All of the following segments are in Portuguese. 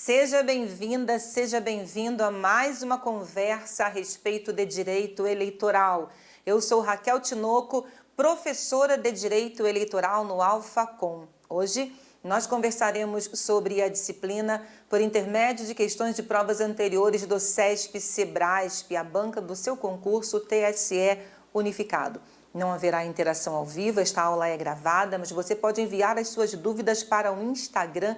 Seja bem-vinda, seja bem-vindo a mais uma conversa a respeito de direito eleitoral. Eu sou Raquel Tinoco, professora de Direito Eleitoral no Alfacom. Hoje nós conversaremos sobre a disciplina por intermédio de questões de provas anteriores do CESP-Sebrasp, a banca do seu concurso TSE unificado. Não haverá interação ao vivo, esta aula é gravada, mas você pode enviar as suas dúvidas para o Instagram,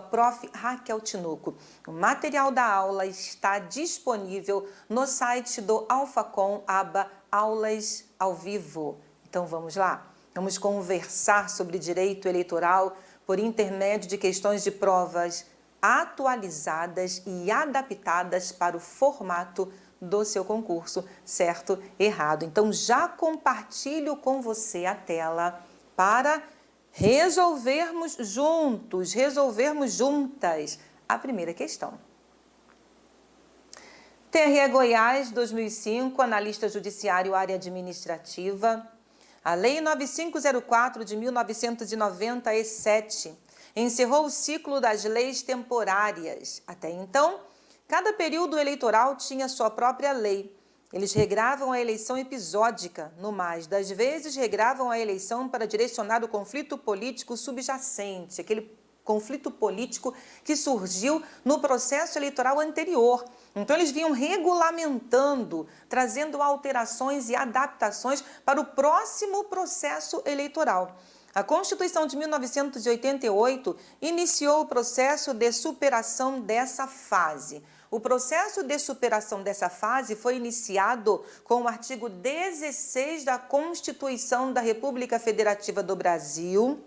@prof. Raquel Tinoco. O material da aula está disponível no site do Alfacom, aba Aulas ao Vivo. Então vamos lá? Vamos conversar sobre direito eleitoral por intermédio de questões de provas atualizadas e adaptadas para o formato do seu concurso, certo? Errado. Então já compartilho com você a tela para resolvermos juntos, resolvermos juntas a primeira questão. TRE Goiás, 2005, analista judiciário, área administrativa. A Lei 9504 de 1997 encerrou o ciclo das leis temporárias. Até então, cada período eleitoral tinha sua própria lei. Eles regravam a eleição episódica, no mais das vezes regravam a eleição para direcionar o conflito político subjacente, aquele conflito político que surgiu no processo eleitoral anterior. Então eles vinham regulamentando, trazendo alterações e adaptações para o próximo processo eleitoral. A Constituição de 1988 iniciou o processo de superação dessa fase. O processo de superação dessa fase foi iniciado com o artigo 16 da Constituição da República Federativa do Brasil,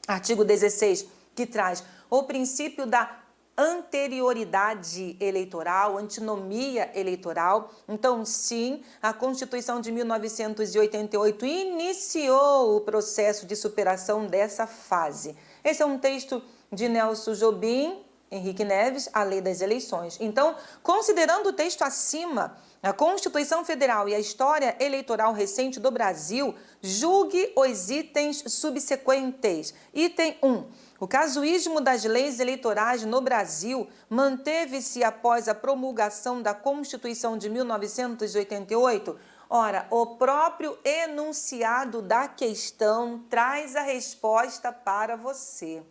artigo 16, que traz o princípio da anterioridade eleitoral, antinomia eleitoral. Então, sim, a Constituição de 1988 iniciou o processo de superação dessa fase. Esse é um texto de Nelson Jobim, Henrique Neves, a Lei das Eleições. Então, considerando o texto acima, a Constituição Federal e a história eleitoral recente do Brasil, julgue os itens subsequentes. Item 1. O casuísmo das leis eleitorais no Brasil manteve-se após a promulgação da Constituição de 1988? Ora, o próprio enunciado da questão traz a resposta para você.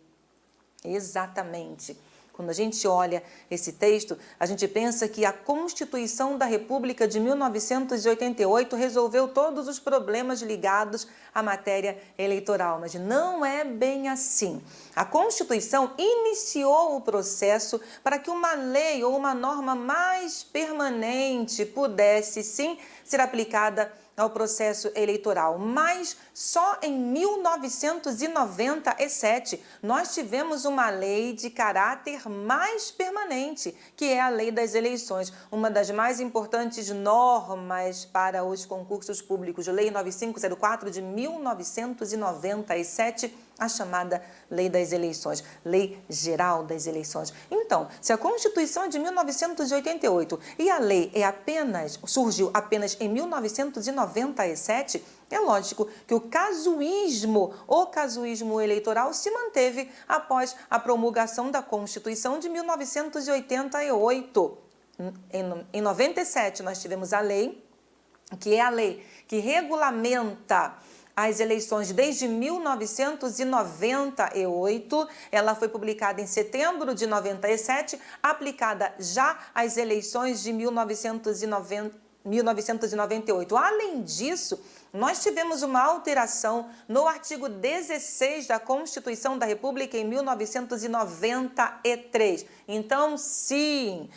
Exatamente. Quando a gente olha esse texto, a gente pensa que a Constituição da República de 1988 resolveu todos os problemas ligados à matéria eleitoral, mas não é bem assim. A Constituição iniciou o processo para que uma lei ou uma norma mais permanente pudesse, sim, ser aplicada ao processo eleitoral, mas só em 1997 nós tivemos uma lei de caráter mais permanente, que é a Lei das Eleições, uma das mais importantes normas para os concursos públicos, Lei 9504 de 1997, a chamada Lei das Eleições, Lei Geral das Eleições. Então, se a Constituição é de 1988 e a lei surgiu apenas em 1997, é lógico que o casuísmo eleitoral se manteve após a promulgação da Constituição de 1988. Em 97, nós tivemos a lei, que é a lei que regulamenta as eleições desde 1998, ela foi publicada em setembro de 97, aplicada já às eleições de 1998. Além disso, nós tivemos uma alteração no artigo 16 da Constituição da República em 1993. Então, sim,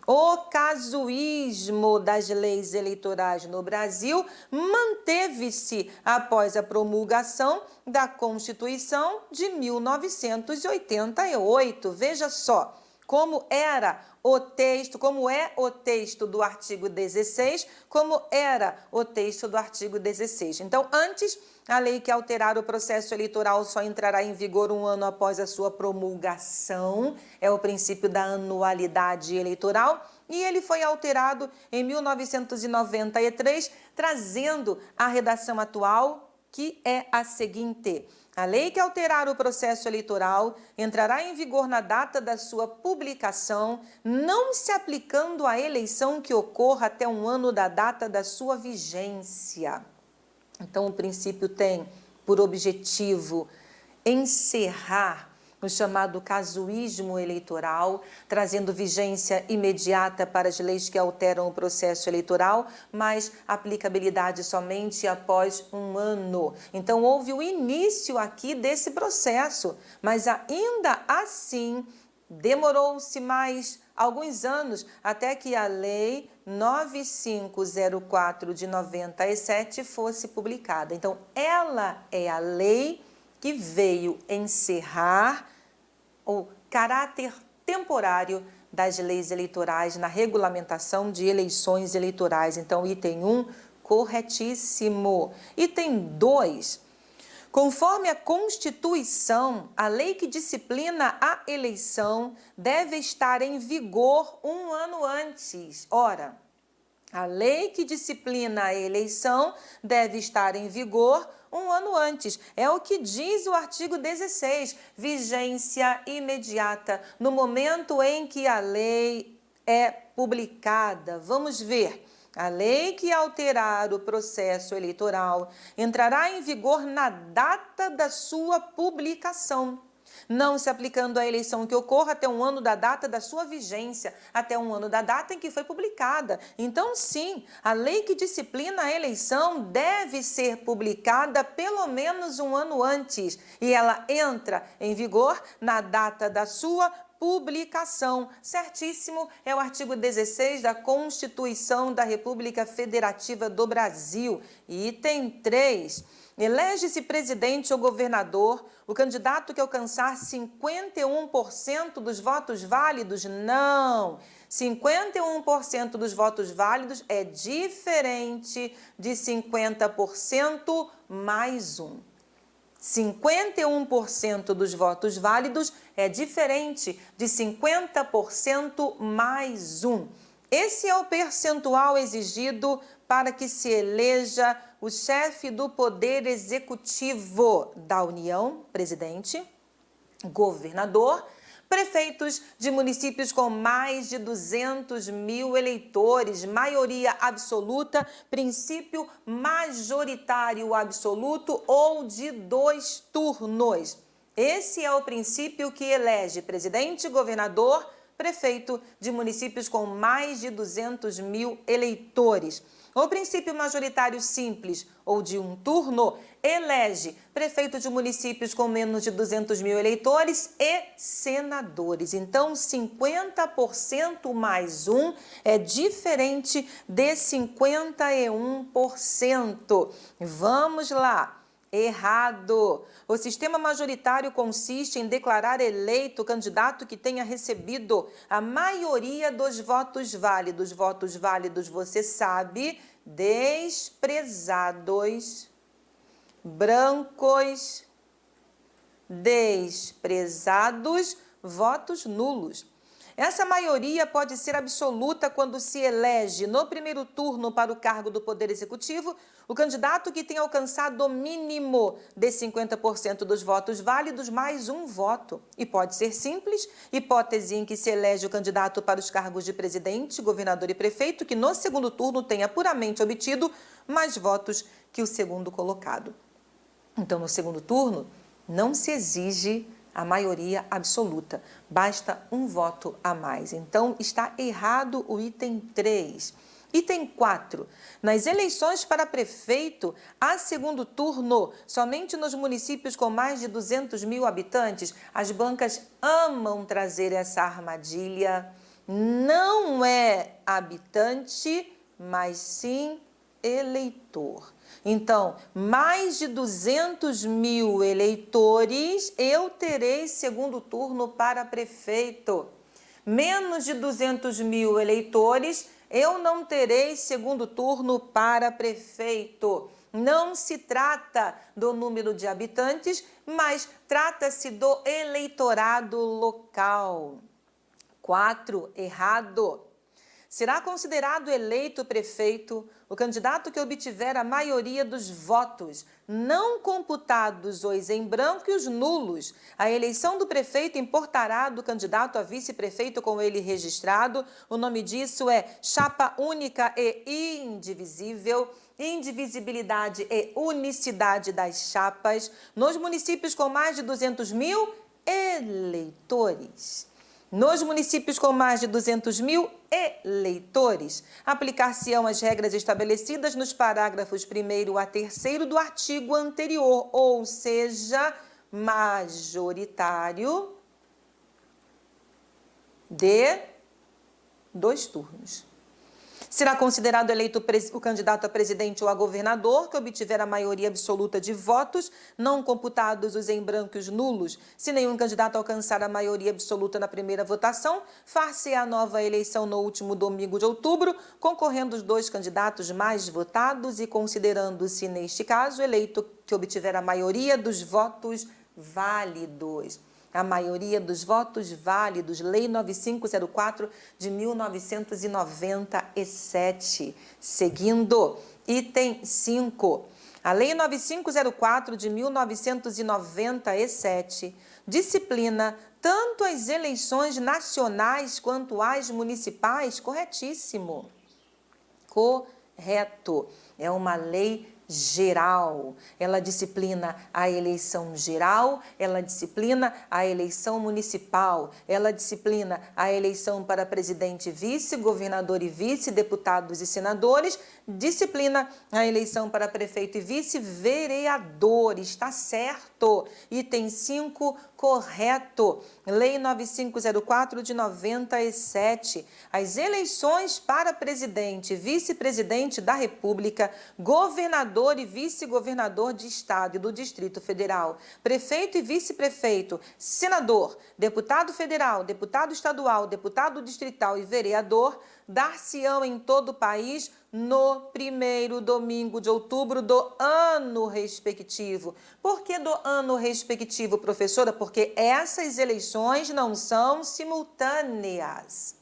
o casuísmo das leis eleitorais no Brasil manteve-se após a promulgação da Constituição de 1988. Veja só como era o texto, como é o texto do artigo 16, como era o texto do artigo 16. Então, antes, a lei que alterar o processo eleitoral só entrará em vigor um ano após a sua promulgação, é o princípio da anualidade eleitoral, e ele foi alterado em 1993, trazendo a redação atual que é a seguinte: a lei que alterar o processo eleitoral entrará em vigor na data da sua publicação, não se aplicando à eleição que ocorra até um ano da data da sua vigência. Então, o princípio tem por objetivo encerrar o chamado casuísmo eleitoral, trazendo vigência imediata para as leis que alteram o processo eleitoral, mas aplicabilidade somente após um ano. Então, houve o início aqui desse processo, mas ainda assim demorou-se mais alguns anos até que a Lei 9504 de 97 fosse publicada. Então, ela é a lei que veio encerrar o caráter temporário das leis eleitorais na regulamentação de eleições eleitorais. Então, item 1, corretíssimo. Item 2, conforme a Constituição, a lei que disciplina a eleição deve estar em vigor um ano antes. Ora, a lei que disciplina a eleição deve estar em vigor um ano antes. É o que diz o artigo 16, vigência imediata, no momento em que a lei é publicada. Vamos ver. A lei que alterar o processo eleitoral entrará em vigor na data da sua publicação, não se aplicando à eleição que ocorra até um ano da data da sua vigência, até um ano da data em que foi publicada. Então, sim, a lei que disciplina a eleição deve ser publicada pelo menos um ano antes, e ela entra em vigor na data da sua publicação. Certíssimo, é o artigo 16 da Constituição da República Federativa do Brasil. Item 3. Elege-se presidente ou governador o candidato que alcançar 51% dos votos válidos? Não! 51% dos votos válidos é diferente de 50% mais um. 51% dos votos válidos é diferente de 50% mais um. Esse é o percentual exigido para que se eleja o chefe do Poder Executivo da União, presidente, governador, prefeitos de municípios com mais de 200 mil eleitores, maioria absoluta, princípio majoritário absoluto ou de 2 turnos. Esse é o princípio que elege presidente, governador, prefeito de municípios com mais de 200 mil eleitores. O princípio majoritário simples ou de um turno elege prefeito de municípios com menos de 200 mil eleitores e senadores. Então, 50% mais um é diferente de 51%. Vamos lá. Errado. O sistema majoritário consiste em declarar eleito o candidato que tenha recebido a maioria dos votos válidos. Votos válidos, você sabe, desprezados, brancos, desprezados, votos nulos. Essa maioria pode ser absoluta quando se elege no primeiro turno para o cargo do Poder Executivo o candidato que tenha alcançado o mínimo de 50% dos votos válidos mais um voto. E pode ser simples, hipótese em que se elege o candidato para os cargos de presidente, governador e prefeito que no segundo turno tenha puramente obtido mais votos que o segundo colocado. Então, no segundo turno, não se exige a maioria absoluta, basta um voto a mais. Então, está errado o item 3. Item 4. Nas eleições para prefeito, há segundo turno somente nos municípios com mais de 200 mil habitantes. As bancas amam trazer essa armadilha. Não é habitante, mas sim eleitor. Então, mais de 200 mil eleitores, eu terei segundo turno para prefeito. Menos de 200 mil eleitores, eu não terei segundo turno para prefeito. Não se trata do número de habitantes, mas trata-se do eleitorado local. 4, errado. será considerado eleito prefeito o candidato que obtiver a maioria dos votos, não computados os em branco e os nulos. A eleição do prefeito importará do candidato a vice-prefeito com ele registrado. O nome disso é chapa única e indivisível. Indivisibilidade e unicidade das chapas nos municípios com mais de 200 mil eleitores. Nos municípios com mais de 200 mil eleitores, aplicar-se-ão as regras estabelecidas nos parágrafos 1º a 3º do artigo anterior, ou seja, majoritário de 2 turnos. Será considerado eleito o candidato a presidente ou a governador que obtiver a maioria absoluta de votos, não computados os em branco e os nulos. Se nenhum candidato alcançar a maioria absoluta na primeira votação, far-se-á nova eleição no último domingo de outubro, concorrendo os 2 candidatos mais votados e considerando-se, neste caso, eleito que obtiver a maioria dos votos válidos. A maioria dos votos válidos, Lei 9504 de 1997. Seguindo, item 5. A Lei 9504 de 1997 disciplina tanto as eleições nacionais quanto as municipais. Corretíssimo. Correto. É uma lei geral. Ela disciplina a eleição geral, ela disciplina a eleição municipal, ela disciplina a eleição para presidente e vice, governador e vice, deputados e senadores, disciplina a eleição para prefeito e vice, vereador. Está certo. Item 5, correto. Lei 9504 de 97. As eleições para presidente e vice-presidente da República, governador e vice-governador de Estado e do Distrito Federal, prefeito e vice-prefeito, senador, deputado federal, deputado estadual, deputado distrital e vereador, dar-se-ão em todo o país no primeiro domingo de outubro do ano respectivo. Por que do ano respectivo, professora? Porque essas eleições não são simultâneas.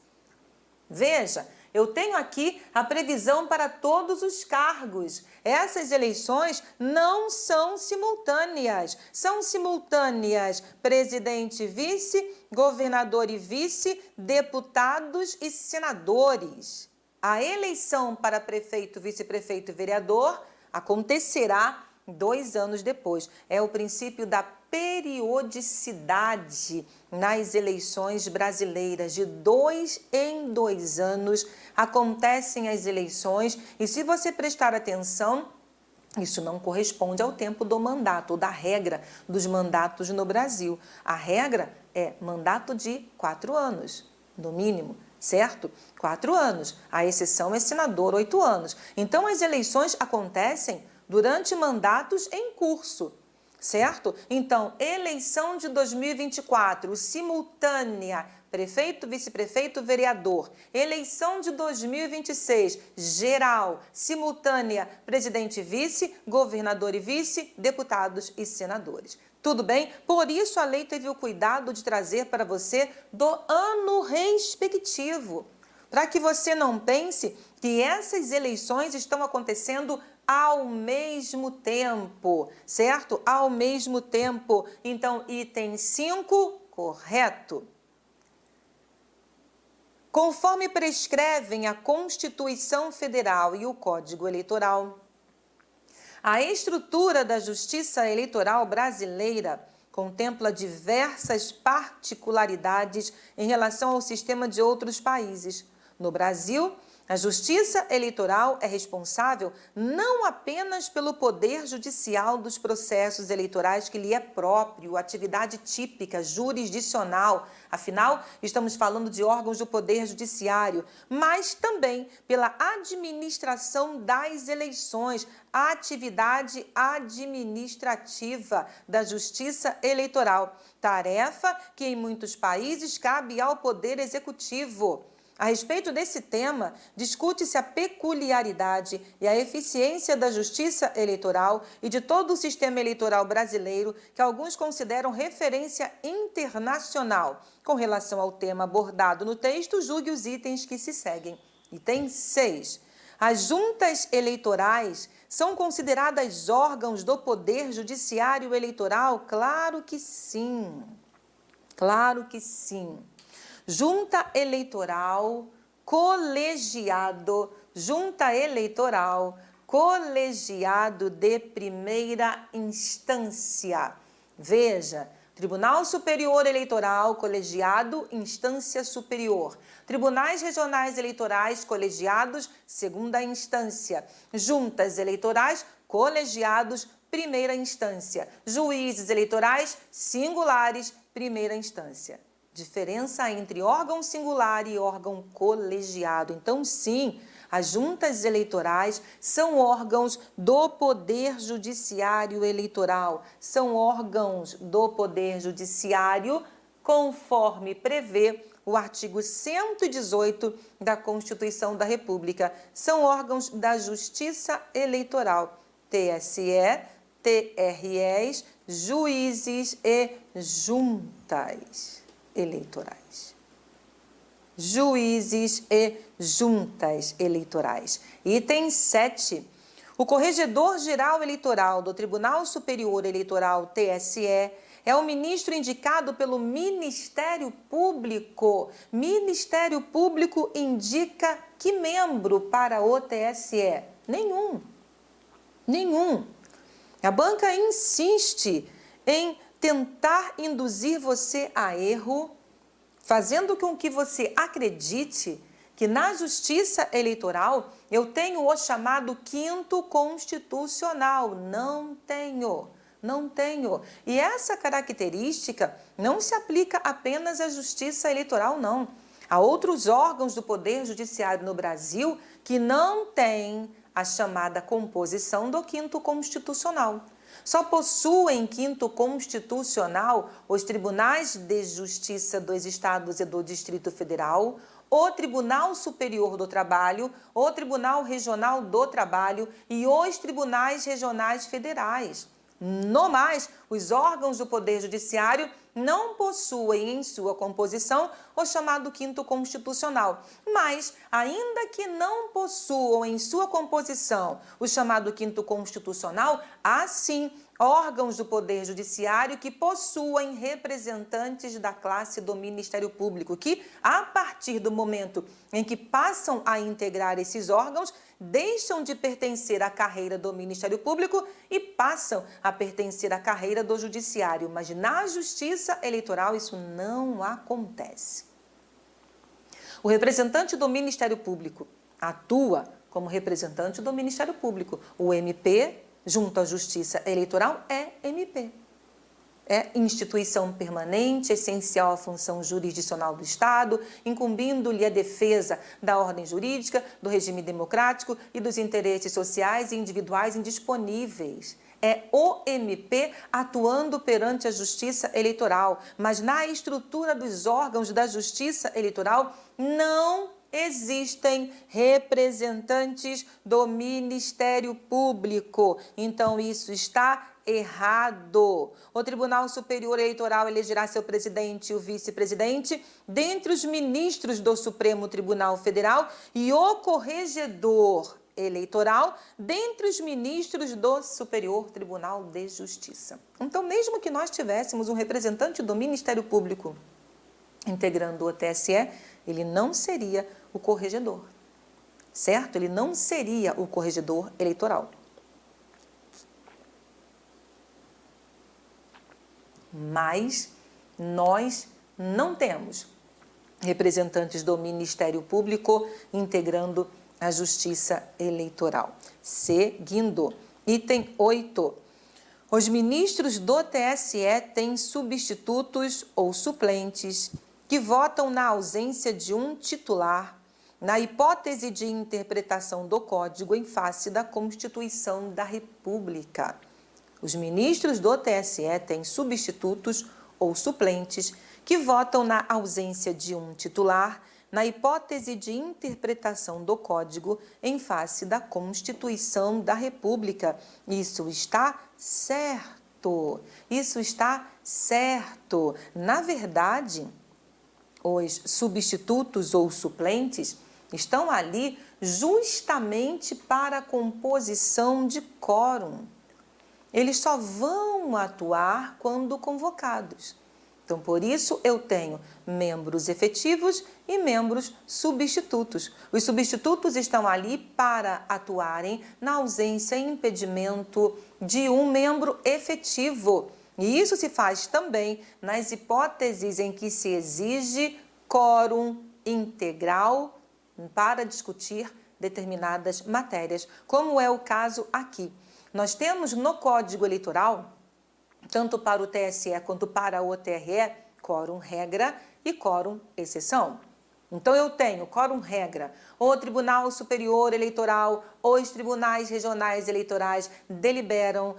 Veja, eu tenho aqui a previsão para todos os cargos. Essas eleições não são simultâneas. São simultâneas presidente e vice, governador e vice, deputados e senadores. A eleição para prefeito, vice-prefeito e vereador acontecerá 2 anos depois. É o princípio da periodicidade nas eleições brasileiras. De 2 em 2 anos acontecem as eleições e, se você prestar atenção, isso não corresponde ao tempo do mandato, ou da regra dos mandatos no Brasil. A regra é mandato de 4 anos, no mínimo. Certo? 4 anos. A exceção é senador, 8 anos. Então, as eleições acontecem durante mandatos em curso. Certo? Então, eleição de 2024, simultânea, prefeito, vice-prefeito, vereador. Eleição de 2026, geral, simultânea, presidente e vice, governador e vice, deputados e senadores. Tudo bem? Por isso a lei teve o cuidado de trazer para você do ano respectivo, para que você não pense que essas eleições estão acontecendo ao mesmo tempo, certo? Ao mesmo tempo. Então, item 5, correto. Conforme prescrevem a Constituição Federal e o Código Eleitoral, a estrutura da Justiça Eleitoral brasileira contempla diversas particularidades em relação ao sistema de outros países. No Brasil, a Justiça Eleitoral é responsável não apenas pelo poder judicial dos processos eleitorais que lhe é próprio, atividade típica, jurisdicional, afinal, estamos falando de órgãos do Poder Judiciário, mas também pela administração das eleições, a atividade administrativa da Justiça Eleitoral, tarefa que em muitos países cabe ao Poder Executivo. A respeito desse tema, discute-se a peculiaridade e a eficiência da justiça eleitoral e de todo o sistema eleitoral brasileiro, que alguns consideram referência internacional. Com relação ao tema abordado no texto, julgue os itens que se seguem. Item 6. As juntas eleitorais são consideradas órgãos do Poder Judiciário Eleitoral? Claro que sim. Claro que sim. Junta eleitoral, colegiado, junta eleitoral, colegiado de primeira instância. Veja, Tribunal Superior Eleitoral, colegiado, instância superior. Tribunais Regionais Eleitorais, colegiados, segunda instância. Juntas eleitorais, colegiados, primeira instância. Juízes eleitorais, singulares, primeira instância. Diferença entre órgão singular e órgão colegiado. Então, sim, as juntas eleitorais são órgãos do Poder Judiciário Eleitoral. São órgãos do Poder Judiciário, conforme prevê o artigo 118 da Constituição da República. São órgãos da Justiça Eleitoral, TSE, TREs, juízes e juntas eleitorais. Juízes e juntas eleitorais. Item 7. O Corregedor-Geral Eleitoral do Tribunal Superior Eleitoral, TSE, é o ministro indicado pelo Ministério Público. Ministério Público indica que membro para o TSE? Nenhum. Nenhum. A banca insiste em tentar induzir você a erro, fazendo com que você acredite que na Justiça Eleitoral eu tenho o chamado quinto constitucional. Não tenho, não tenho. E essa característica não se aplica apenas à Justiça Eleitoral, não. Há outros órgãos do Poder Judiciário no Brasil que não têm a chamada composição do quinto constitucional. Só possuem quinto constitucional os tribunais de justiça dos estados e do Distrito Federal, o Tribunal Superior do Trabalho, o Tribunal Regional do Trabalho e os tribunais regionais federais. No mais, os órgãos do Poder Judiciário não possuem em sua composição o chamado quinto constitucional. Mas, ainda que não possuam em sua composição o chamado quinto constitucional, há sim órgãos do Poder Judiciário que possuem representantes da classe do Ministério Público, que, a partir do momento em que passam a integrar esses órgãos, deixam de pertencer à carreira do Ministério Público e passam a pertencer à carreira do Judiciário. Mas na Justiça Eleitoral isso não acontece. O representante do Ministério Público atua como representante do Ministério Público. O MP, junto à Justiça Eleitoral, é MP. É instituição permanente, essencial à função jurisdicional do Estado, incumbindo-lhe a defesa da ordem jurídica, do regime democrático e dos interesses sociais e individuais indisponíveis. É o MP atuando perante a Justiça Eleitoral, mas na estrutura dos órgãos da Justiça Eleitoral não existem representantes do Ministério Público. Então, isso está errado. O Tribunal Superior Eleitoral elegerá seu presidente e o vice-presidente dentre os ministros do Supremo Tribunal Federal e o corregedor eleitoral dentre os ministros do Superior Tribunal de Justiça. Então, mesmo que nós tivéssemos um representante do Ministério Público integrando o TSE, ele não seria o corregedor, certo? Ele não seria o corregedor eleitoral. Mas nós não temos representantes do Ministério Público integrando a Justiça Eleitoral. Seguindo, item 8. Os ministros do TSE têm substitutos ou suplentes que votam na ausência de um titular, na hipótese de interpretação do Código em face da Constituição da República. Os ministros do TSE têm substitutos ou suplentes que votam na ausência de um titular, na hipótese de interpretação do Código em face da Constituição da República. Isso está certo. Isso está certo. Na verdade, os substitutos ou suplentes estão ali justamente para a composição de quórum. Eles só vão atuar quando convocados. Então, por isso, eu tenho membros efetivos e membros substitutos. Os substitutos estão ali para atuarem na ausência e impedimento de um membro efetivo. E isso se faz também nas hipóteses em que se exige quórum integral para discutir determinadas matérias, como é o caso aqui. Nós temos no Código Eleitoral, tanto para o TSE quanto para o TRE, quórum regra e quórum exceção. Então, eu tenho quórum regra, o Tribunal Superior Eleitoral, os tribunais regionais eleitorais deliberam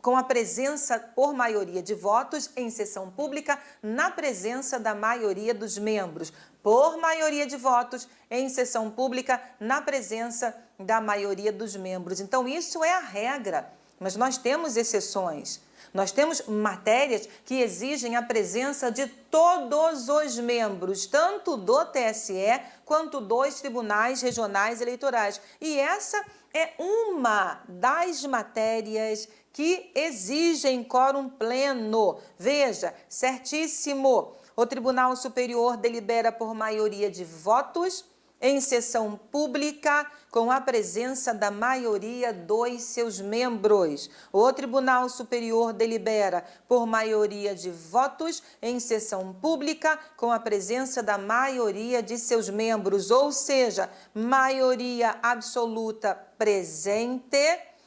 com a presença por maioria de votos em sessão pública, na presença da maioria dos membros. Por maioria de votos em sessão pública, na presença da maioria dos membros. Então, isso é a regra, mas nós temos exceções. Nós temos matérias que exigem a presença de todos os membros, tanto do TSE quanto dos tribunais regionais eleitorais. E essa é uma das matérias que exigem quórum pleno. Veja, certíssimo. O Tribunal Superior delibera por maioria de votos em sessão pública com a presença da maioria dos seus membros. O Tribunal Superior delibera por maioria de votos em sessão pública com a presença da maioria de seus membros, ou seja, maioria absoluta presente,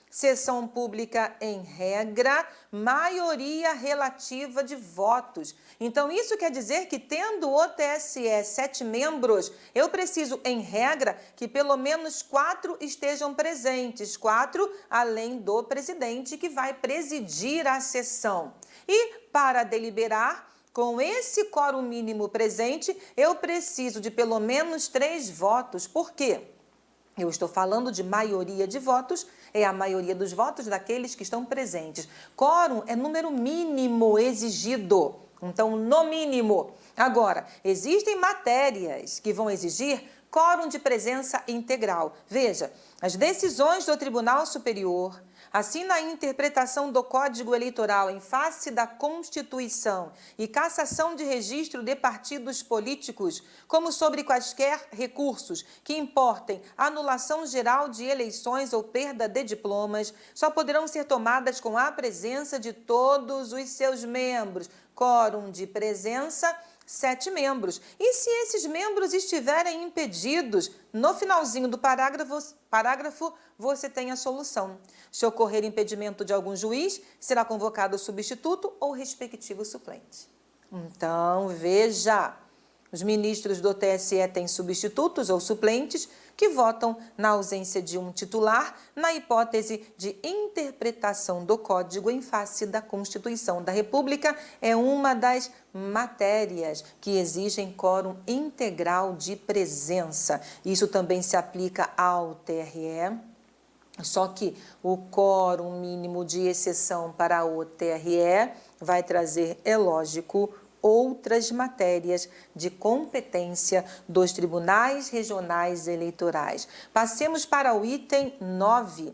sessão pública em regra, maioria relativa de votos. Então, isso quer dizer que, tendo o TSE 7 membros, eu preciso, em regra, que pelo menos 4 estejam presentes, 4 além do presidente, que vai presidir a sessão. E, para deliberar, com esse quórum mínimo presente, eu preciso de pelo menos 3 votos. Por quê? Eu estou falando de maioria de votos, é a maioria dos votos daqueles que estão presentes. Quórum é número mínimo exigido, então no mínimo. Agora, existem matérias que vão exigir quórum de presença integral. Veja, as decisões do Tribunal Superior, assim na interpretação do Código Eleitoral em face da Constituição e cassação de registro de partidos políticos, como sobre quaisquer recursos que importem anulação geral de eleições ou perda de diplomas, só poderão ser tomadas com a presença de todos os seus membros. Quórum de presença, 7 membros. E se esses membros estiverem impedidos, no finalzinho do parágrafo, você tem a solução. Se ocorrer impedimento de algum juiz, será convocado o substituto ou respectivo suplente. Então, veja, os ministros do TSE têm substitutos ou suplentes que votam na ausência de um titular, na hipótese de interpretação do Código em face da Constituição da República. É uma das matérias que exigem quórum integral de presença. Isso também se aplica ao TRE, só que o quórum mínimo de exceção para o TRE vai trazer, é lógico, outras matérias de competência dos tribunais regionais eleitorais. Passemos para o item 9.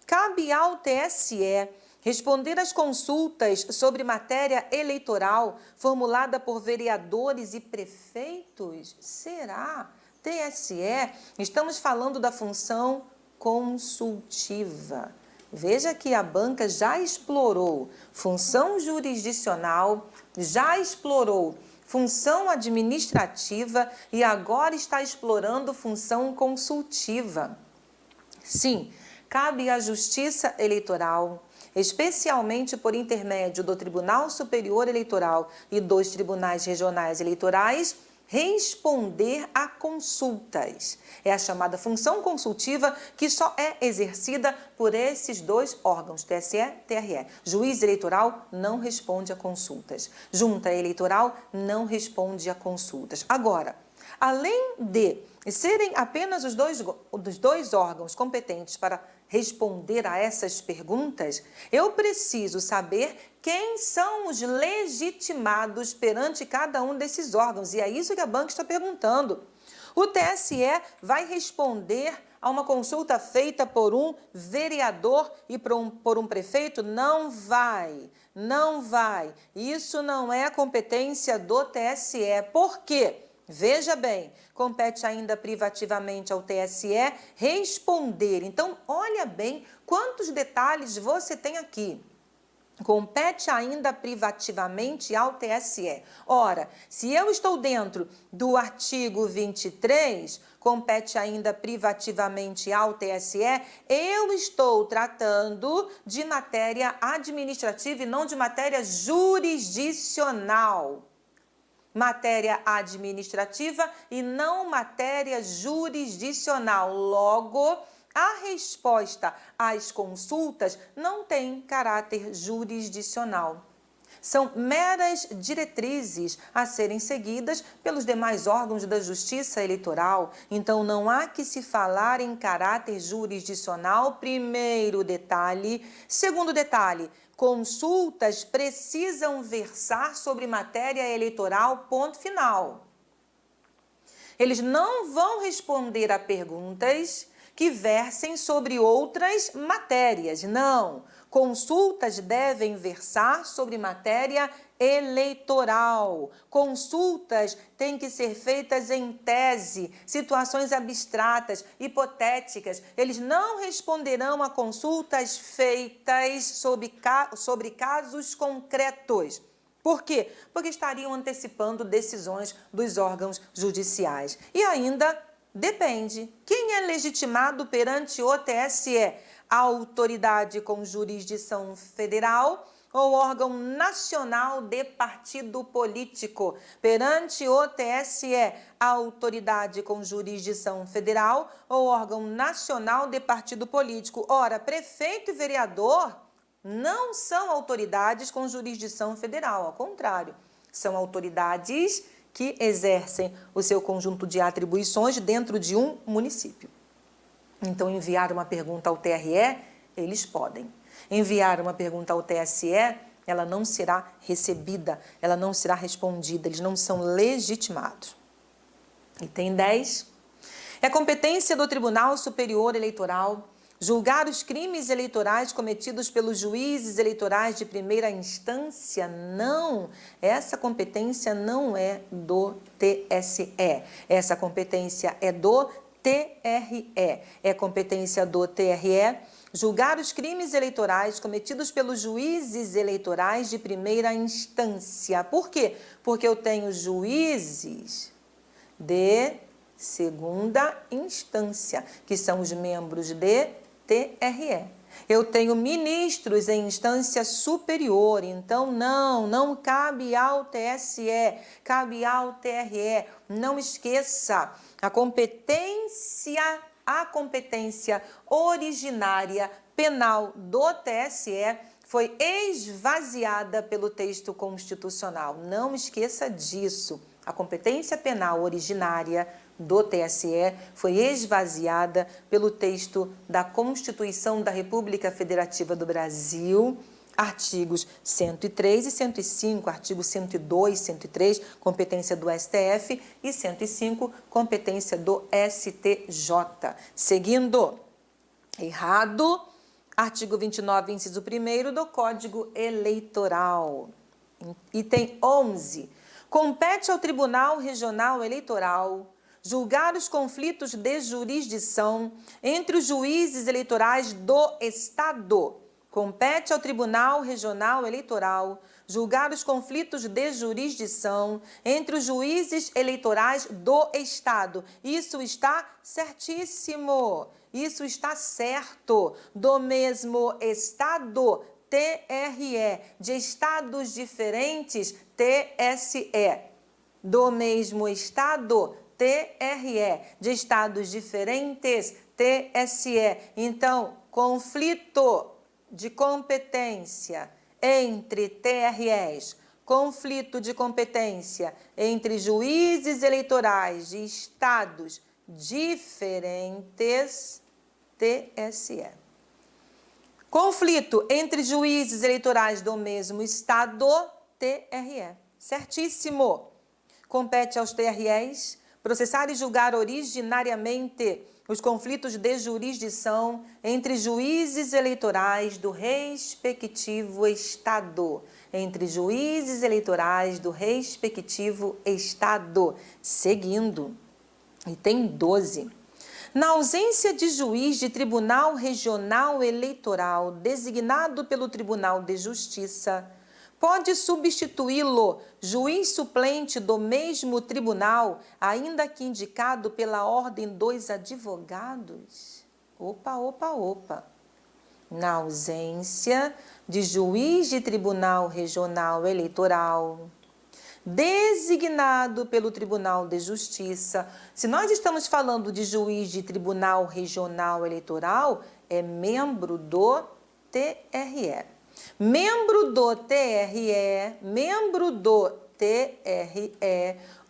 Cabe ao TSE responder às consultas sobre matéria eleitoral formulada por vereadores e prefeitos? Será? TSE, estamos falando da função consultiva. Veja que a banca já explorou função jurisdicional, já explorou função administrativa e agora está explorando função consultiva. Sim, cabe à Justiça Eleitoral, especialmente por intermédio do Tribunal Superior Eleitoral e dos tribunais regionais eleitorais, responder a consultas. É a chamada função consultiva, que só é exercida por esses dois órgãos, TSE e TRE. Juiz eleitoral não responde a consultas. Junta eleitoral não responde a consultas. Agora, além de serem apenas os dois órgãos competentes para responder a essas perguntas, eu preciso saber quem são os legitimados perante cada um desses órgãos. E é isso que a banca está perguntando. O TSE vai responder a uma consulta feita por um vereador e por um prefeito? Não vai, não vai. Isso não é competência do TSE. Por quê? Veja bem, compete ainda privativamente ao TSE responder. Então, olha bem quantos detalhes você tem aqui. Compete ainda privativamente ao TSE. Ora, se eu estou dentro do artigo 23, compete ainda privativamente ao TSE, eu estou tratando de matéria administrativa e não de matéria jurisdicional. Matéria administrativa e não matéria jurisdicional. Logo, a resposta às consultas não tem caráter jurisdicional. São meras diretrizes a serem seguidas pelos demais órgãos da Justiça Eleitoral. Então, não há que se falar em caráter jurisdicional, primeiro detalhe. Segundo detalhe, consultas precisam versar sobre matéria eleitoral, ponto final. Eles não vão responder a perguntas que versem sobre outras matérias, não. Consultas devem versar sobre matéria eleitoral. Consultas têm que ser feitas em tese, situações abstratas, hipotéticas. Eles não responderão a consultas feitas sobre casos concretos. Por quê? Porque estariam antecipando decisões dos órgãos judiciais. E ainda depende. Quem é legitimado perante o TSE? A autoridade com jurisdição federal ou órgão nacional de partido político? Perante o TSE, a autoridade com jurisdição federal ou órgão nacional de partido político. Ora, prefeito e vereador não são autoridades com jurisdição federal, ao contrário, são autoridades que exercem o seu conjunto de atribuições dentro de um município. Então, enviar uma pergunta ao TRE, eles podem. Enviar uma pergunta ao TSE, ela não será recebida, ela não será respondida, eles não são legitimados. Item 10. É competência do Tribunal Superior Eleitoral julgar os crimes eleitorais cometidos pelos juízes eleitorais de primeira instância? Não, essa competência não é do TSE, essa competência é do TRE, é competência do TRE julgar os crimes eleitorais cometidos pelos juízes eleitorais de primeira instância. Por quê? Porque eu tenho juízes de segunda instância, que são os membros de TRE. Eu tenho ministros em instância superior, então não cabe ao TSE, cabe ao TRE. Não esqueça, a competência originária penal do TSE foi esvaziada pelo texto constitucional. Não esqueça disso. A competência penal originária do TSE foi esvaziada pelo texto da Constituição da República Federativa do Brasil, artigos 103 e 105, artigo 102, 103, competência do STF, e 105, competência do STJ. Seguindo, errado, artigo 29, inciso 1º do Código Eleitoral. Item 11. Compete ao Tribunal Regional Eleitoral julgar os conflitos de jurisdição entre os juízes eleitorais do Estado. Compete ao Tribunal Regional Eleitoral julgar os conflitos de jurisdição entre os juízes eleitorais do Estado. Isso está certíssimo. Isso está certo. Do mesmo Estado, TRE. De estados diferentes, TSE. Do mesmo Estado, TRE. De estados diferentes, TSE. Então, conflito de competência entre TREs, conflito de competência entre juízes eleitorais de estados diferentes, TSE. Conflito entre juízes eleitorais do mesmo estado, TRE. Certíssimo. Compete aos TREs processar e julgar originariamente os conflitos de jurisdição entre juízes eleitorais do respectivo Estado. Entre juízes eleitorais do respectivo Estado. Seguindo. Item 12. Na ausência de juiz de Tribunal Regional Eleitoral designado pelo Tribunal de Justiça, pode substituí-lo juiz suplente do mesmo tribunal, ainda que indicado pela ordem dos advogados? Opa. Na ausência de juiz de Tribunal Regional Eleitoral designado pelo Tribunal de Justiça. Se nós estamos falando de juiz de Tribunal Regional Eleitoral, é membro do TRE. Membro do TRE,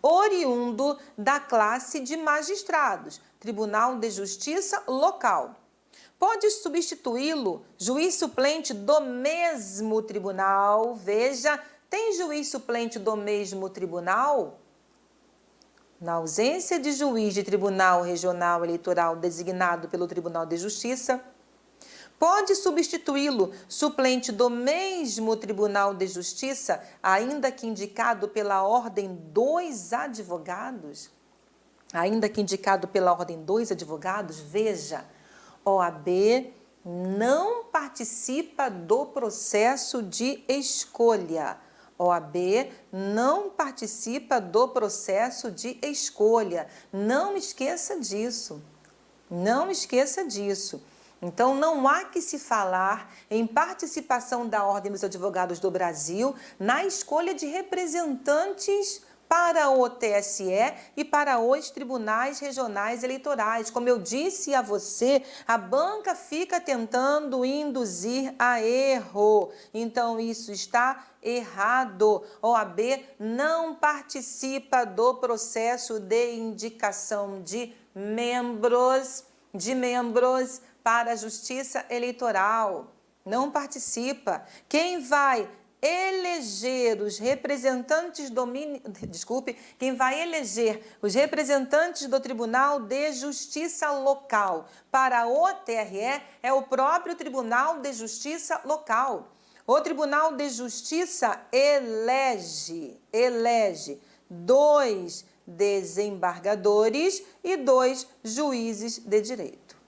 oriundo da classe de magistrados, Tribunal de Justiça local. Pode substituí-lo juiz suplente do mesmo tribunal. Veja, tem juiz suplente do mesmo tribunal? Na ausência de juiz de Tribunal Regional Eleitoral designado pelo Tribunal de Justiça, pode substituí-lo suplente do mesmo Tribunal de Justiça, ainda que indicado pela ordem dos advogados? Ainda que indicado pela ordem dos advogados, veja, OAB não participa do processo de escolha. OAB não participa do processo de escolha. Não esqueça disso. Não esqueça disso. Então, não há que se falar em participação da Ordem dos Advogados do Brasil na escolha de representantes para o TSE e para os tribunais regionais eleitorais. Como eu disse a você, a banca fica tentando induzir a erro. Então, isso está errado. OAB não participa do processo de indicação de membros para a Justiça Eleitoral. Não participa. Quem vai eleger os representantes do Tribunal de Justiça Local para o TRE é o próprio Tribunal de Justiça Local. O Tribunal de Justiça elege 2 desembargadores e 2 juízes de direito.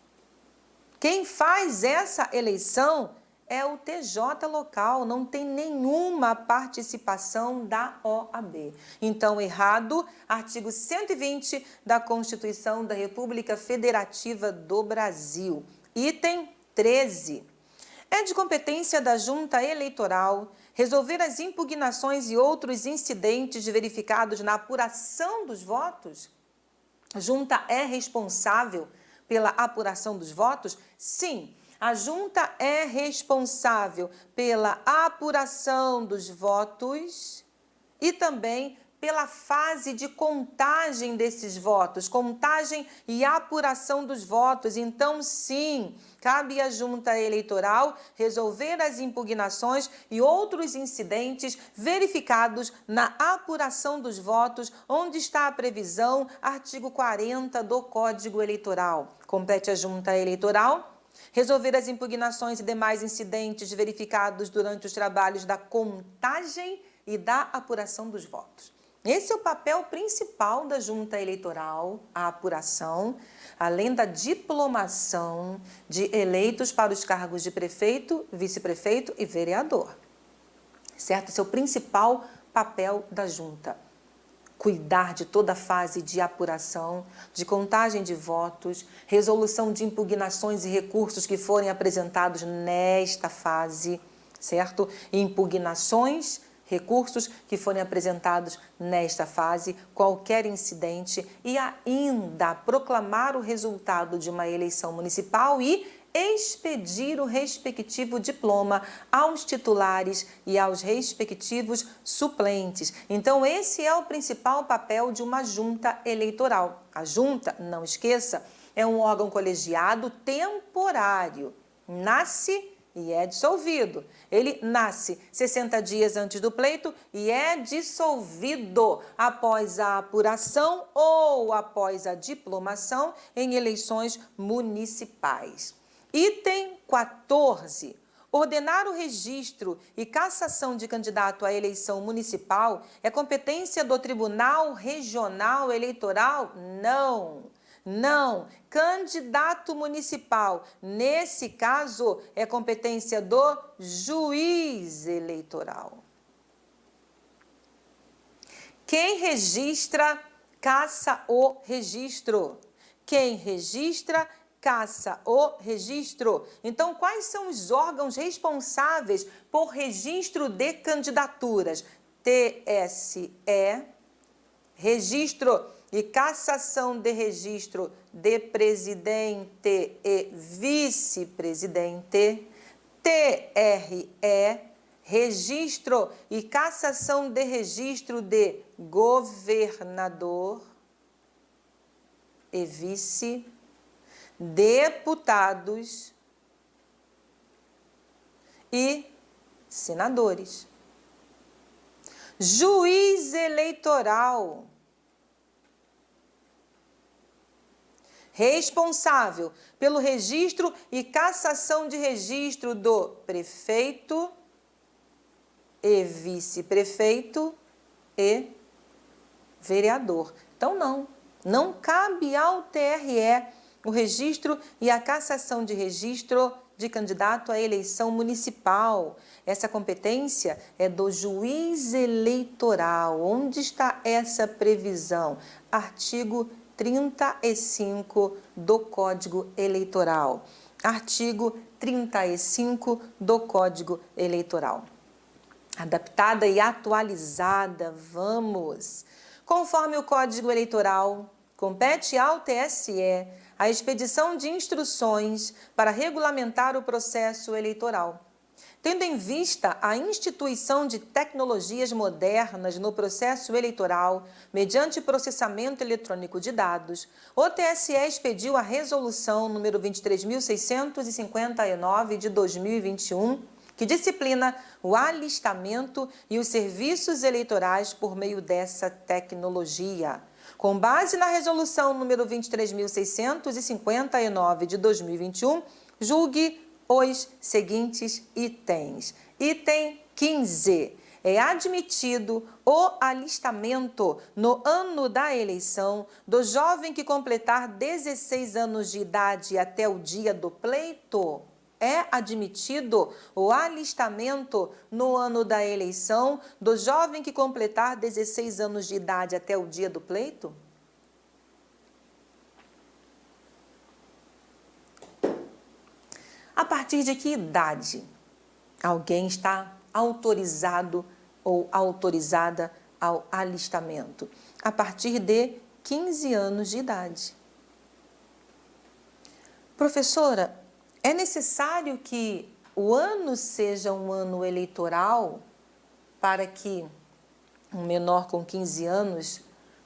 Quem faz essa eleição é o TJ local, não tem nenhuma participação da OAB. Então, errado, artigo 120 da Constituição da República Federativa do Brasil. Item 13. É de competência da Junta Eleitoral resolver as impugnações e outros incidentes verificados na apuração dos votos? A Junta é responsável pela apuração dos votos? Sim. A Junta é responsável pela apuração dos votos e também pela fase de contagem desses votos, contagem e apuração dos votos. Então, sim, cabe à Junta Eleitoral resolver as impugnações e outros incidentes verificados na apuração dos votos, onde está a previsão, artigo 40 do Código Eleitoral. Compete à Junta Eleitoral resolver as impugnações e demais incidentes verificados durante os trabalhos da contagem e da apuração dos votos. Esse é o papel principal da Junta Eleitoral, a apuração, além da diplomação de eleitos para os cargos de prefeito, vice-prefeito e vereador. Certo? Esse é o principal papel da Junta. Cuidar de toda a fase de apuração, de contagem de votos, resolução de impugnações e recursos que forem apresentados nesta fase, certo? Impugnações, recursos que forem apresentados nesta fase, qualquer incidente e ainda proclamar o resultado de uma eleição municipal e expedir o respectivo diploma aos titulares e aos respectivos suplentes. Então, esse é o principal papel de uma junta eleitoral. A junta, não esqueça, é um órgão colegiado temporário. Nasce e é dissolvido. Ele nasce 60 dias antes do pleito e é dissolvido após a apuração ou após a diplomação em eleições municipais. Item 14. Ordenar o registro e cassação de candidato à eleição municipal é competência do Tribunal Regional Eleitoral? Não. Candidato municipal, nesse caso, é competência do juiz eleitoral. Quem registra, cassa o registro. Quem registra, cassa o registro. Então, quais são os órgãos responsáveis por registro de candidaturas? TSE, registro e cassação de registro de presidente e vice-presidente. TRE, registro e cassação de registro de governador e vice, deputados e senadores. Juiz eleitoral, responsável pelo registro e cassação de registro do prefeito e vice-prefeito e vereador. Então, não cabe ao TRE o registro e a cassação de registro de candidato à eleição municipal. Essa competência é do juiz eleitoral. Onde está essa previsão? Artigo 35 do Código Eleitoral. Artigo 35 do Código Eleitoral. Adaptada e atualizada, vamos. Conforme o Código Eleitoral, compete ao TSE a expedição de instruções para regulamentar o processo eleitoral. Tendo em vista a instituição de tecnologias modernas no processo eleitoral, mediante processamento eletrônico de dados, o TSE expediu a resolução número 23.659 de 2021, que disciplina o alistamento e os serviços eleitorais por meio dessa tecnologia. Com base na resolução número 23.659 de 2021, julgue os seguintes itens. Item 15. É admitido o alistamento no ano da eleição do jovem que completar 16 anos de idade até o dia do pleito? É admitido o alistamento no ano da eleição do jovem que completar 16 anos de idade até o dia do pleito? A partir de que idade alguém está autorizado ou autorizada ao alistamento? A partir de 15 anos de idade. Professora, é necessário que o ano seja um ano eleitoral para que um menor com 15 anos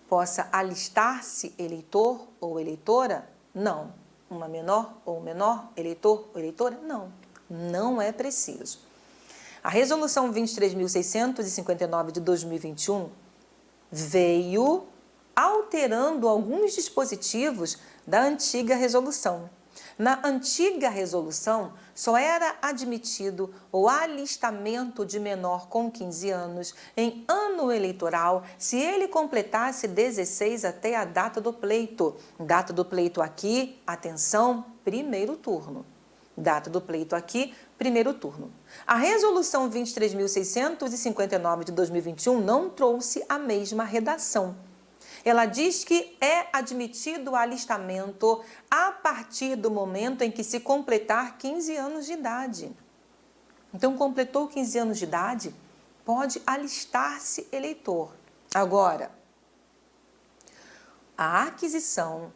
possa alistar-se eleitor ou eleitora? Não. Uma menor ou menor, eleitor ou eleitora? Não é preciso. A resolução 23.659 de 2021 veio alterando alguns dispositivos da antiga resolução. Na antiga resolução, só era admitido o alistamento de menor com 15 anos em ano eleitoral se ele completasse 16 até a data do pleito. Data do pleito aqui, atenção, primeiro turno. Data do pleito aqui, primeiro turno. A resolução 23.659 de 2021 não trouxe a mesma redação. Ela diz que é admitido o alistamento a partir do momento em que se completar 15 anos de idade. Então, completou 15 anos de idade, pode alistar-se eleitor. Agora, a aquisição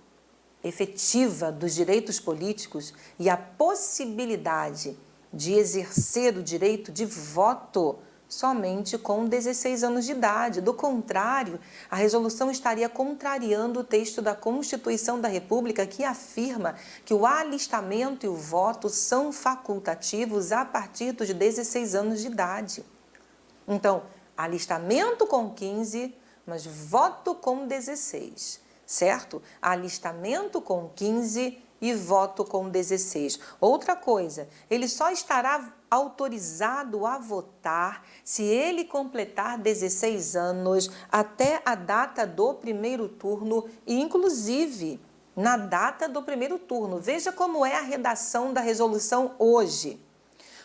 efetiva dos direitos políticos e a possibilidade de exercer o direito de voto somente com 16 anos de idade. Do contrário, a resolução estaria contrariando o texto da Constituição da República, que afirma que o alistamento e o voto são facultativos a partir dos 16 anos de idade. Então, alistamento com 15, mas voto com 16, certo? Alistamento com 15 e voto com 16. Outra coisa, ele só estará autorizado a votar se ele completar 16 anos até a data do primeiro turno e, inclusive, na data do primeiro turno. Veja como é a redação da resolução hoje.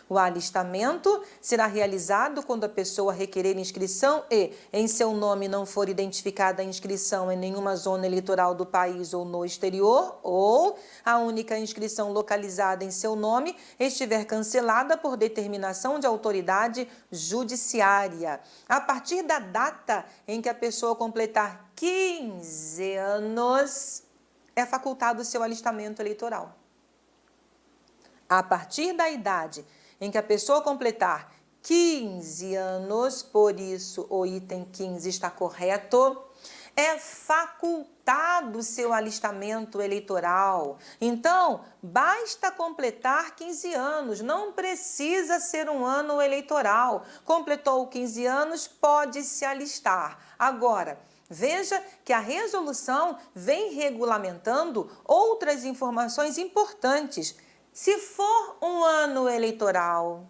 O alistamento será realizado quando a pessoa requerer inscrição e, em seu nome, não for identificada a inscrição em nenhuma zona eleitoral do país ou no exterior, ou a única inscrição localizada em seu nome estiver cancelada por determinação de autoridade judiciária. A partir da data em que a pessoa completar 15 anos, é facultado o seu alistamento eleitoral. A partir da idade em que a pessoa completar 15 anos, por isso o item 15 está correto, é facultado o seu alistamento eleitoral. Então, basta completar 15 anos, não precisa ser um ano eleitoral. Completou 15 anos, pode se alistar. Agora, veja que a resolução vem regulamentando outras informações importantes. Se for um ano eleitoral,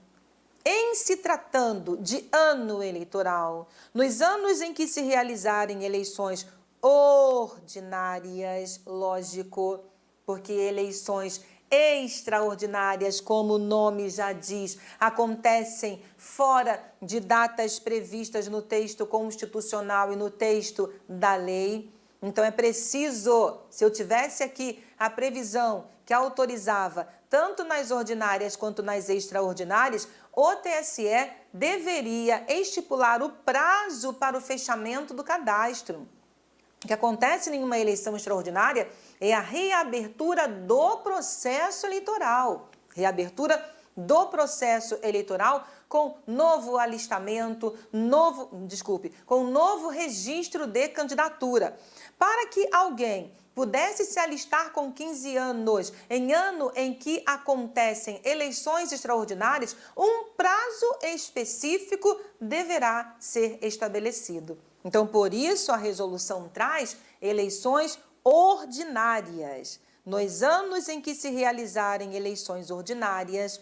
em se tratando de ano eleitoral, nos anos em que se realizarem eleições ordinárias, lógico, porque eleições extraordinárias, como o nome já diz, acontecem fora de datas previstas no texto constitucional e no texto da lei. Então, é preciso, se eu tivesse aqui a previsão que autorizava tanto nas ordinárias quanto nas extraordinárias, o TSE deveria estipular o prazo para o fechamento do cadastro. O que acontece em uma eleição extraordinária é a reabertura do processo eleitoral. Reabertura do processo eleitoral com novo alistamento, com novo registro de candidatura. Para que alguém pudesse se alistar com 15 anos, em ano em que acontecem eleições extraordinárias, um prazo específico deverá ser estabelecido. Então, por isso, a resolução traz eleições ordinárias. Nos anos em que se realizarem eleições ordinárias,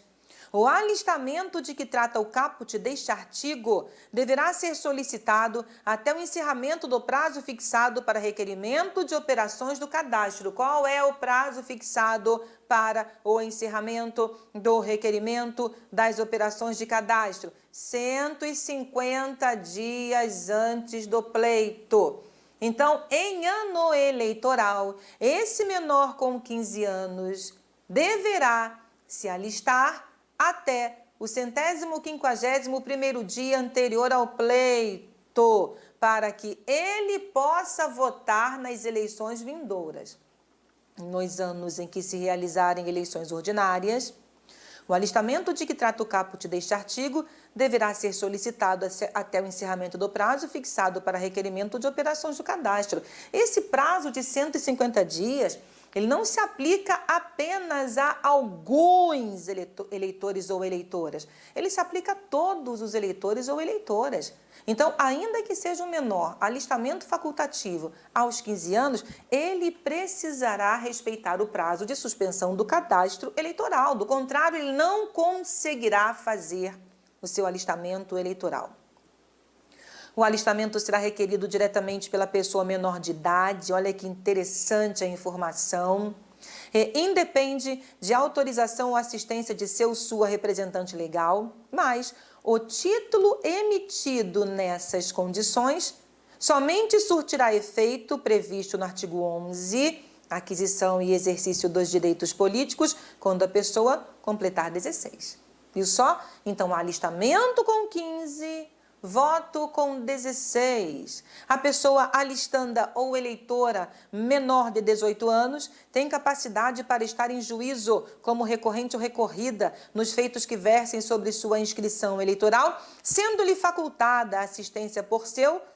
o alistamento de que trata o caput deste artigo deverá ser solicitado até o encerramento do prazo fixado para requerimento de operações do cadastro. Qual é o prazo fixado para o encerramento do requerimento das operações de cadastro? 150 dias antes do pleito. Então, em ano eleitoral, esse menor com 15 anos deverá se alistar até o 151º dia anterior ao pleito, para que ele possa votar nas eleições vindouras. Nos anos em que se realizarem eleições ordinárias, o alistamento de que trata o caput deste artigo deverá ser solicitado até o encerramento do prazo fixado para requerimento de operações do cadastro. Esse prazo de 150 dias, ele não se aplica apenas a alguns eleitores ou eleitoras. Ele se aplica a todos os eleitores ou eleitoras. Então, ainda que seja um menor alistamento facultativo aos 15 anos, ele precisará respeitar o prazo de suspensão do cadastro eleitoral. Do contrário, ele não conseguirá fazer o seu alistamento eleitoral. O alistamento será requerido diretamente pela pessoa menor de idade. Olha que interessante a informação. Independe de autorização ou assistência de seu ou sua representante legal, mas o título emitido nessas condições somente surtirá efeito previsto no artigo 11, aquisição e exercício dos direitos políticos, quando a pessoa completar 16. Viu só? Então, alistamento com 15, Voto com 16. A pessoa alistanda ou eleitora menor de 18 anos tem capacidade para estar em juízo como recorrente ou recorrida nos feitos que versem sobre sua inscrição eleitoral, sendo-lhe facultada assistência por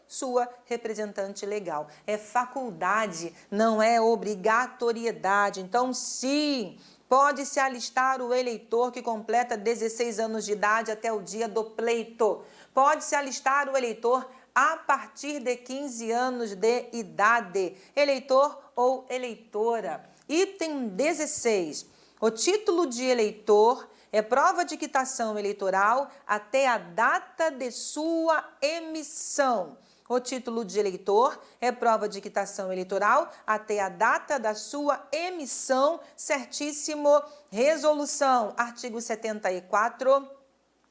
sua representante legal. É faculdade, não é obrigatoriedade. Então, sim, pode-se alistar o eleitor que completa 16 anos de idade até o dia do pleito. Pode-se alistar o eleitor a partir de 15 anos de idade, eleitor ou eleitora. Item 16. O título de eleitor é prova de quitação eleitoral até a data de sua emissão. O título de eleitor é prova de quitação eleitoral até a data da sua emissão. Certíssimo. Resolução. Artigo 74.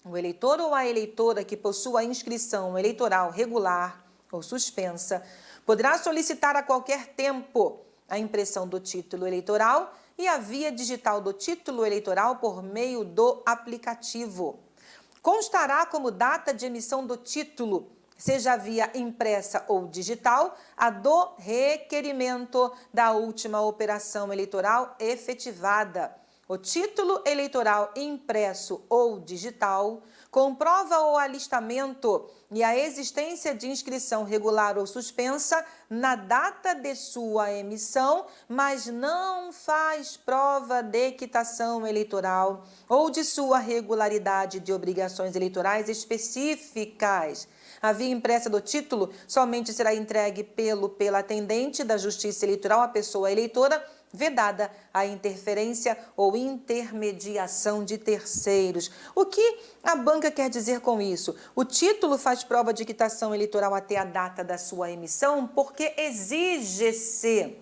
O eleitor ou a eleitora que possua inscrição eleitoral regular ou suspensa poderá solicitar a qualquer tempo a impressão do título eleitoral e a via digital do título eleitoral por meio do aplicativo. Constará como data de emissão do título, seja via impressa ou digital, a do requerimento da última operação eleitoral efetivada. O título eleitoral impresso ou digital comprova o alistamento e a existência de inscrição regular ou suspensa na data de sua emissão, mas não faz prova de quitação eleitoral ou de sua regularidade de obrigações eleitorais específicas. A via impressa do título somente será entregue pela atendente da Justiça Eleitoral à pessoa eleitora, vedada a interferência ou intermediação de terceiros. O que a banca quer dizer com isso? O título faz prova de quitação eleitoral até a data da sua emissão porque exige-se,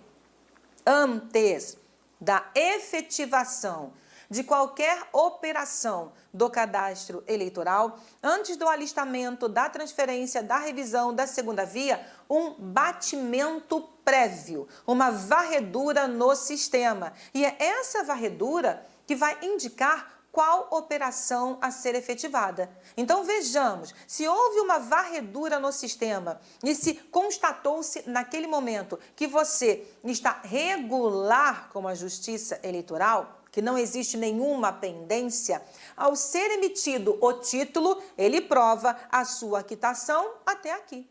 antes da efetivação de qualquer operação do cadastro eleitoral, antes do alistamento, da transferência, da revisão, da segunda via, um batimento prévio, uma varredura no sistema. E é essa varredura que vai indicar qual operação a ser efetivada. Então, vejamos, se houve uma varredura no sistema e se constatou-se naquele momento que você está regular com a Justiça Eleitoral, que não existe nenhuma pendência, ao ser emitido o título, ele prova a sua quitação até aqui.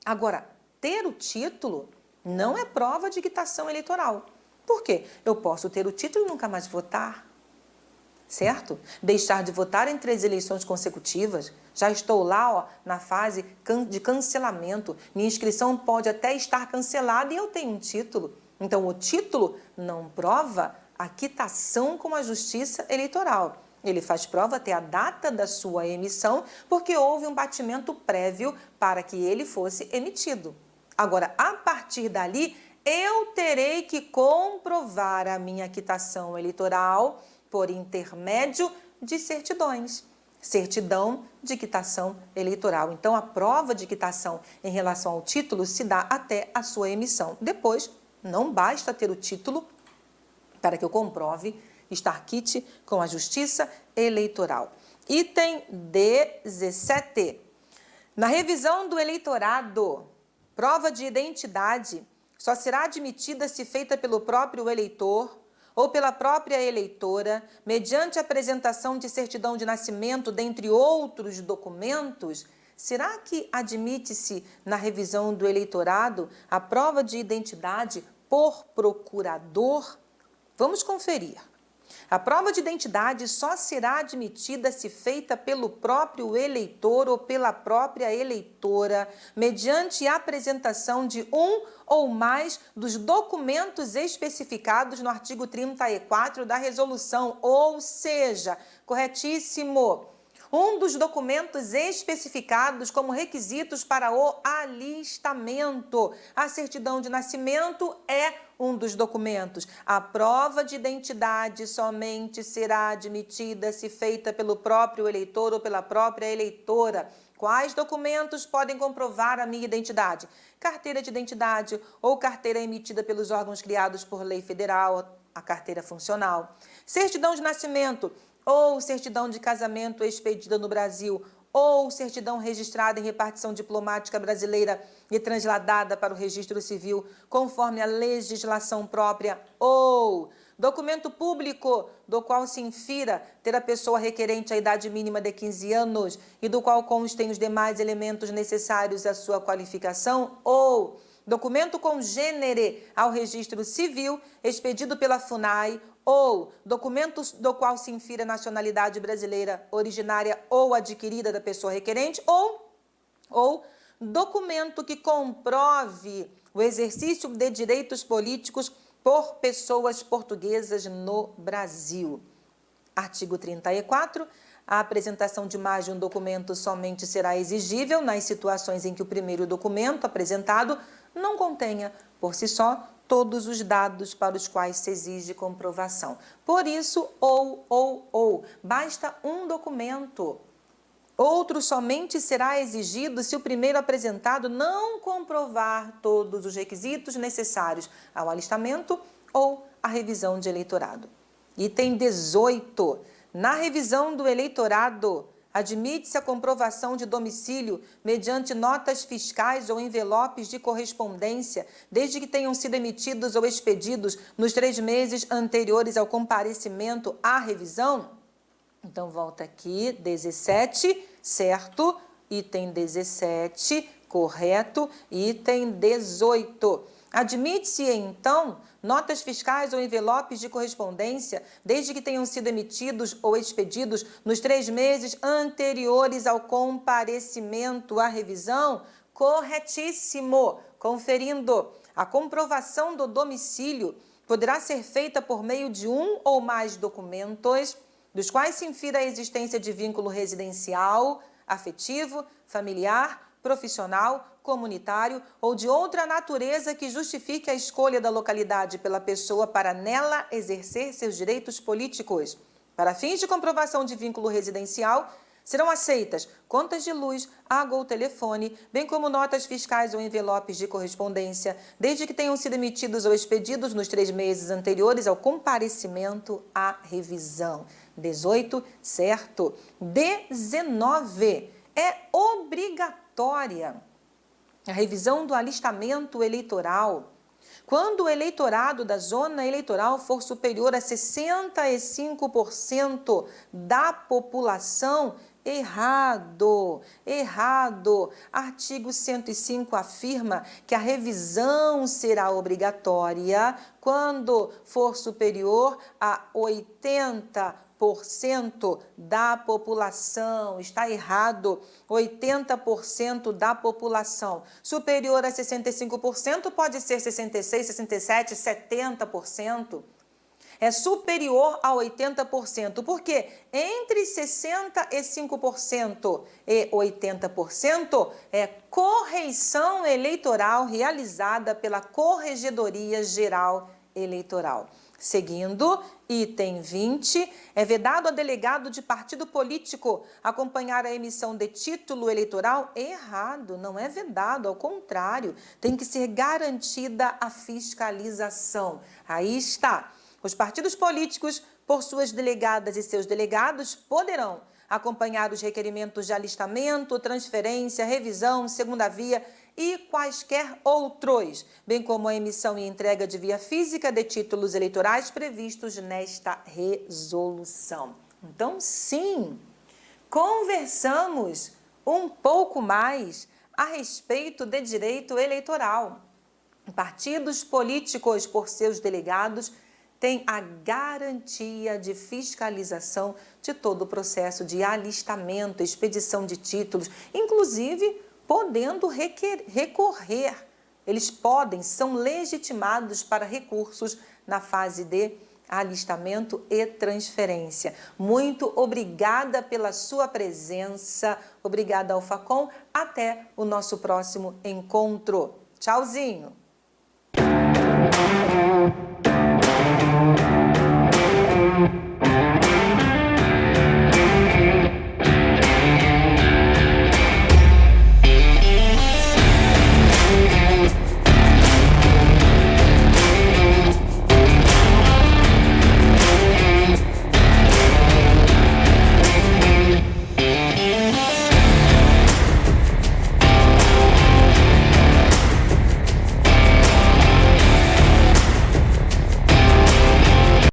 Agora, ter o título não é prova de quitação eleitoral. Por quê? Eu posso ter o título e nunca mais votar, certo? Deixar de votar em 3 eleições consecutivas. Já estou lá, na fase de cancelamento. Minha inscrição pode até estar cancelada e eu tenho um título. Então, o título não prova a quitação com a Justiça Eleitoral. Ele faz prova até a data da sua emissão, porque houve um batimento prévio para que ele fosse emitido. Agora, a partir dali, eu terei que comprovar a minha quitação eleitoral por intermédio de certidões. Certidão de quitação eleitoral. Então, a prova de quitação em relação ao título se dá até a sua emissão. Depois, não basta ter o título para que eu comprove estar quite com a Justiça Eleitoral. Item 17. Na revisão do eleitorado, prova de identidade só será admitida se feita pelo próprio eleitor ou pela própria eleitora, mediante apresentação de certidão de nascimento, dentre outros documentos. Será que admite-se na revisão do eleitorado a prova de identidade por procurador? Vamos conferir. A prova de identidade só será admitida se feita pelo próprio eleitor ou pela própria eleitora, mediante a apresentação de um ou mais dos documentos especificados no artigo 34 da resolução, ou seja, corretíssimo, um dos documentos especificados como requisitos para o alistamento. A certidão de nascimento é um dos documentos. A prova de identidade somente será admitida se feita pelo próprio eleitor ou pela própria eleitora. Quais documentos podem comprovar a minha identidade? Carteira de identidade ou carteira emitida pelos órgãos criados por lei federal, a carteira funcional. Certidão de nascimento ou certidão de casamento expedida no Brasil ou certidão registrada em repartição diplomática brasileira e transladada para o registro civil conforme a legislação própria, ou documento público do qual se infira ter a pessoa requerente a idade mínima de 15 anos e do qual constem os demais elementos necessários à sua qualificação, ou documento congênere ao registro civil expedido pela FUNAI, ou documentos do qual se infira a nacionalidade brasileira originária ou adquirida da pessoa requerente, ou documento que comprove o exercício de direitos políticos por pessoas portuguesas no Brasil. Artigo 34. A apresentação de mais de um documento somente será exigível nas situações em que o primeiro documento apresentado não contenha, por si só, todos os dados para os quais se exige comprovação. Por isso, ou. Basta um documento. Outro somente será exigido se o primeiro apresentado não comprovar todos os requisitos necessários ao alistamento ou à revisão de eleitorado. Item 18. Na revisão do eleitorado, admite-se a comprovação de domicílio mediante notas fiscais ou envelopes de correspondência, desde que tenham sido emitidos ou expedidos nos 3 meses anteriores ao comparecimento à revisão. Então, volta aqui, 17, certo? Item 17, correto. Item 18. Admite-se, então, notas fiscais ou envelopes de correspondência, desde que tenham sido emitidos ou expedidos nos 3 meses anteriores ao comparecimento à revisão. Corretíssimo. Conferindo, a comprovação do domicílio poderá ser feita por meio de um ou mais documentos, dos quais se infira a existência de vínculo residencial, afetivo, familiar, profissional, comunitário ou de outra natureza que justifique a escolha da localidade pela pessoa para nela exercer seus direitos políticos. Para fins de comprovação de vínculo residencial, serão aceitas contas de luz, água ou telefone, bem como notas fiscais ou envelopes de correspondência, desde que tenham sido emitidos ou expedidos nos 3 meses anteriores ao comparecimento à revisão. 18, certo. 19. É obrigatória a revisão do alistamento eleitoral quando o eleitorado da zona eleitoral for superior a 65% da população. Errado. Artigo 105 afirma que a revisão será obrigatória quando for superior a 80% da população. Está errado. 80% da população. Superior a 65% pode ser 66%, 67%, 70%. É superior a 80%, porque entre 65% e 80% é correição eleitoral realizada pela Corregedoria Geral Eleitoral. Seguindo, item 20, é vedado a delegado de partido político acompanhar a emissão de título eleitoral? Errado, não é vedado, ao contrário, tem que ser garantida a fiscalização. Aí está. Os partidos políticos, por suas delegadas e seus delegados, poderão acompanhar os requerimentos de alistamento, transferência, revisão, segunda via e quaisquer outros, bem como a emissão e entrega de via física de títulos eleitorais previstos nesta resolução. Então, sim, conversamos um pouco mais a respeito de direito eleitoral. Partidos políticos, por seus delegados, têm a garantia de fiscalização de todo o processo de alistamento, expedição de títulos, inclusive podendo recorrer. Eles são legitimados para recursos na fase de alistamento e transferência. Muito obrigada pela sua presença, obrigada ao Facom, até o nosso próximo encontro. Tchauzinho!